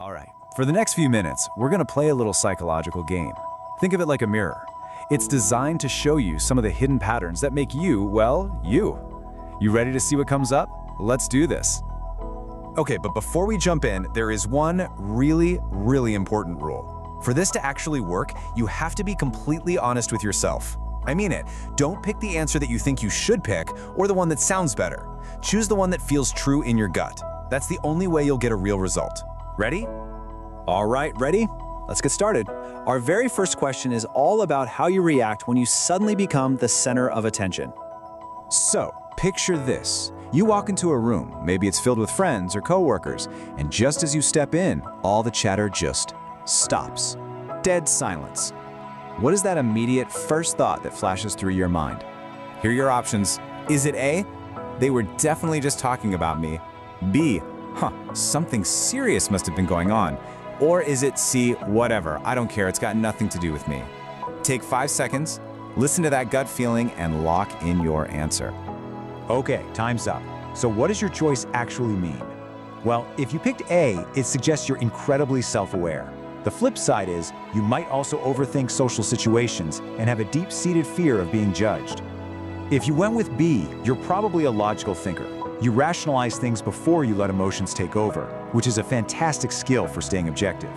All right, for the next few minutes, we're going to play a little psychological game. Think of it like a mirror. It's designed to show you some of the hidden patterns that make you, well, you. You ready to see what comes up? Let's do this. Okay, but before we jump in, there is one really important rule. For this to actually work, you have to be completely honest with yourself. I mean it. Don't pick the answer that you think you should pick or the one that sounds better. Choose the one that feels true in your gut. That's the only way you'll get a real result. Ready? All right, ready? Let's get started. Our very first question is all about how you react when you suddenly become the center of attention. So, picture this. You walk into a room, maybe it's filled with friends or coworkers, and just as you step in, all the chatter just stops. Dead silence. What is that immediate first thought that flashes through your mind? Here are your options. Is it A? They were definitely just talking about me. B? Something serious must have been going on. Or is it C? Whatever, I don't care, it's got nothing to do with me. Take 5 seconds, listen to that gut feeling, and lock in your answer. Okay, time's up. So what does your choice actually mean? Well, if you picked A, it suggests you're incredibly self-aware. The flip side is, you might also overthink social situations and have a deep-seated fear of being judged. If you went with B, you're probably a logical thinker. You rationalize things before you let emotions take over, which is a fantastic skill for staying objective.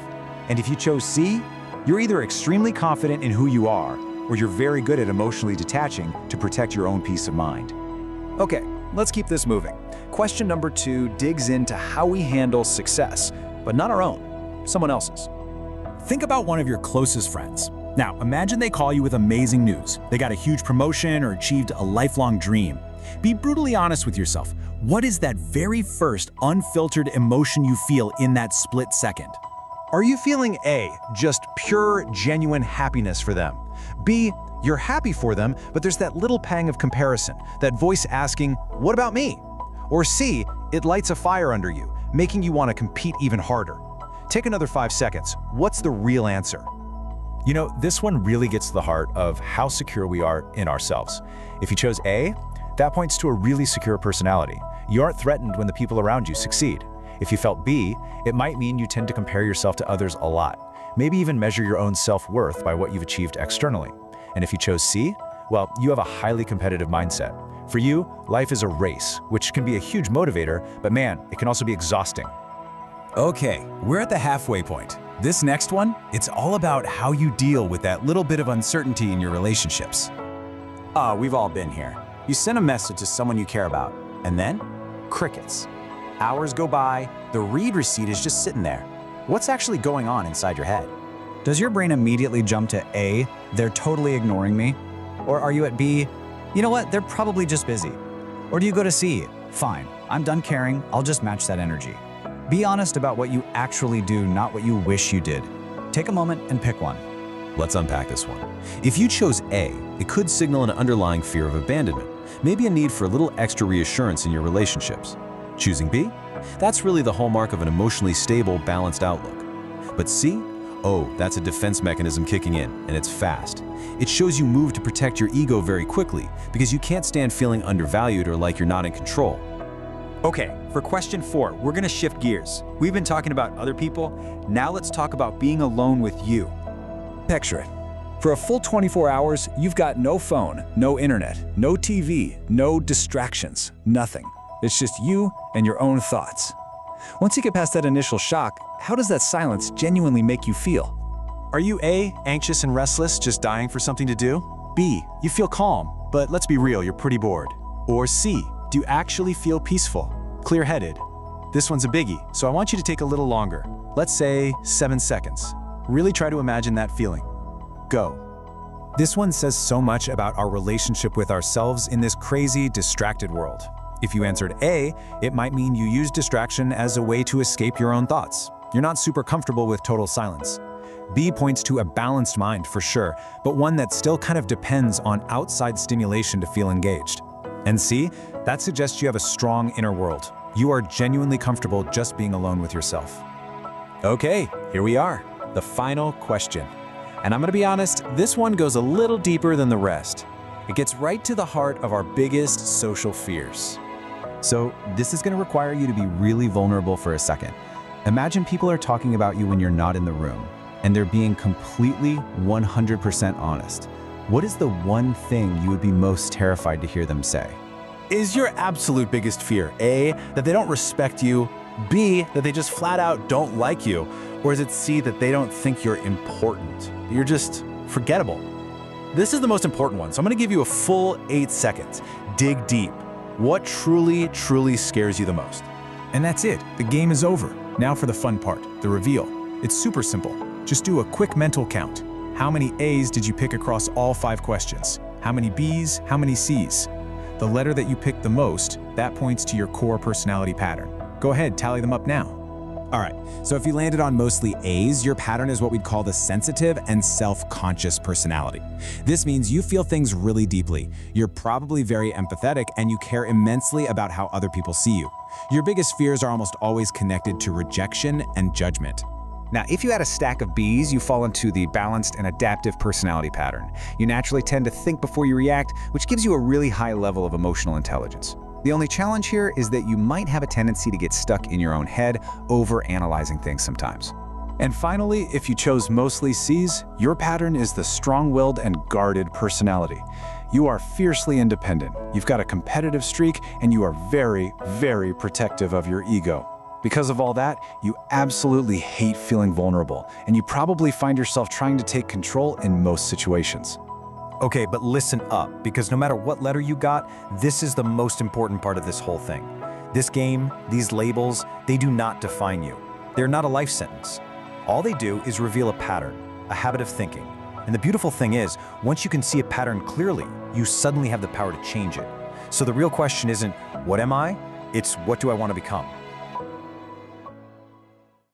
And if you chose C, you're either extremely confident in who you are, or you're very good at emotionally detaching to protect your own peace of mind. Okay, let's keep this moving. Question number 2 digs into how we handle success, but not our own, someone else's. Think about one of your closest friends. Now, imagine they call you with amazing news. They got a huge promotion or achieved a lifelong dream. Be brutally honest with yourself. What is that very first unfiltered emotion you feel in that split second? Are you feeling A, just pure, genuine happiness for them? B, you're happy for them, but there's that little pang of comparison, that voice asking, what about me? Or C, it lights a fire under you, making you want to compete even harder. Take another 5 seconds. What's the real answer? You know, this one really gets to the heart of how secure we are in ourselves. If you chose A, that points to a really secure personality. You aren't threatened when the people around you succeed. If you felt B, it might mean you tend to compare yourself to others a lot. Maybe even measure your own self-worth by what you've achieved externally. And if you chose C, well, you have a highly competitive mindset. For you, life is a race, which can be a huge motivator, but man, it can also be exhausting. Okay, we're at the halfway point. This next one, it's all about how you deal with that little bit of uncertainty in your relationships. We've all been here. You send a message to someone you care about, and then crickets. Hours go by, the read receipt is just sitting there. What's actually going on inside your head? Does your brain immediately jump to A, they're totally ignoring me? Or are you at B, you know what, they're probably just busy? Or do you go to C, fine, I'm done caring, I'll just match that energy? Be honest about what you actually do, not what you wish you did. Take a moment and pick one. Let's unpack this one. If you chose A, it could signal an underlying fear of abandonment, maybe a need for a little extra reassurance in your relationships. Choosing B? That's really the hallmark of an emotionally stable, balanced outlook. But C? Oh, that's a defense mechanism kicking in, and it's fast. It shows you move to protect your ego very quickly because you can't stand feeling undervalued or like you're not in control. Okay, for question 4, we're gonna shift gears. We've been talking about other people, now let's talk about being alone with you. Picture it. For a full 24 hours, you've got no phone, no internet, no TV, no distractions, nothing. It's just you and your own thoughts. Once you get past that initial shock, how does that silence genuinely make you feel? Are you A, anxious and restless, just dying for something to do? B, you feel calm, but let's be real, you're pretty bored. Or C, do you actually feel peaceful, clear-headed? This one's a biggie, so I want you to take a little longer. Let's say 7 seconds. Really try to imagine that feeling. Go. This one says so much about our relationship with ourselves in this crazy, distracted world. If you answered A, it might mean you use distraction as a way to escape your own thoughts. You're not super comfortable with total silence. B points to a balanced mind for sure, but one that still kind of depends on outside stimulation to feel engaged. And C, that suggests you have a strong inner world. You are genuinely comfortable just being alone with yourself. Okay, here we are, the final question. And I'm gonna be honest, this one goes a little deeper than the rest. It gets right to the heart of our biggest social fears. So this is going to require you to be really vulnerable for a second. Imagine people are talking about you when you're not in the room, and they're being completely 100% honest. What is the one thing you would be most terrified to hear them say? Is your absolute biggest fear A, that they don't respect you, B, that they just flat out don't like you, or is it C, that they don't think you're important, that you're just forgettable? This is the most important one, so I'm gonna give you a full 8 seconds. Dig deep. What truly, truly scares you the most? And that's it. The game is over. Now for the fun part, the reveal. It's super simple. Just do a quick mental count. How many A's did you pick across all 5 questions? How many B's? How many C's? The letter that you picked the most, that points to your core personality pattern. Go ahead, tally them up now. All right, so if you landed on mostly A's, your pattern is what we'd call the sensitive and self-conscious personality. This means you feel things really deeply. You're probably very empathetic and you care immensely about how other people see you. Your biggest fears are almost always connected to rejection and judgment. Now, if you had a stack of B's, you fall into the balanced and adaptive personality pattern. You naturally tend to think before you react, which gives you a really high level of emotional intelligence. The only challenge here is that you might have a tendency to get stuck in your own head, over-analyzing things sometimes. And finally, if you chose mostly C's, your pattern is the strong-willed and guarded personality. You are fiercely independent, you've got a competitive streak, and you are very, very protective of your ego. Because of all that, you absolutely hate feeling vulnerable, and you probably find yourself trying to take control in most situations. Okay, but listen up, because no matter what letter you got, this is the most important part of this whole thing. This game, these labels, they do not define you. They're not a life sentence. All they do is reveal a pattern, a habit of thinking. And the beautiful thing is, once you can see a pattern clearly, you suddenly have the power to change it. So the real question isn't, what am I? It's, what do I want to become?